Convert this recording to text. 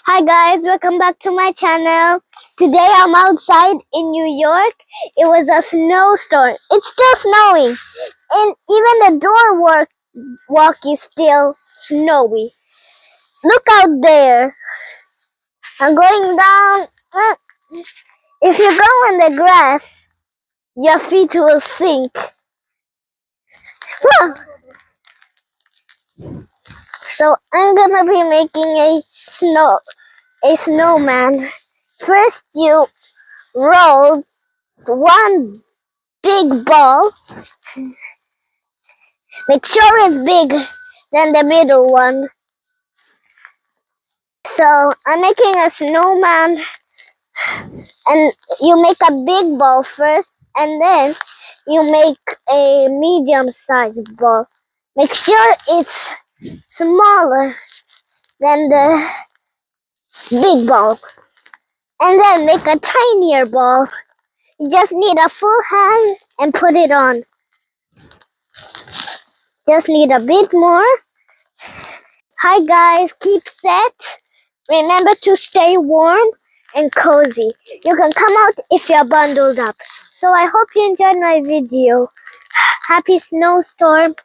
Hi guys, welcome back to my channel. Today I'm outside in New York. It was a snowstorm. It's still snowing. And even the walk is still snowy. Look out there. I'm going down. If you go in the grass, your feet will sink. So I'm gonna be making a snowman. First you roll one big ball. Make sure it's bigger than the middle one. So I'm making a snowman, and you make a big ball first, and then you make a medium-sized ball. Make sure it's smaller than the big ball, and then make a tinier ball. You just need a full hand and put it on. Just need a bit more. Hi guys, keep set. Remember to stay warm and cozy. You can come out if you're bundled up. So I hope you enjoyed my video. Happy snowstorm.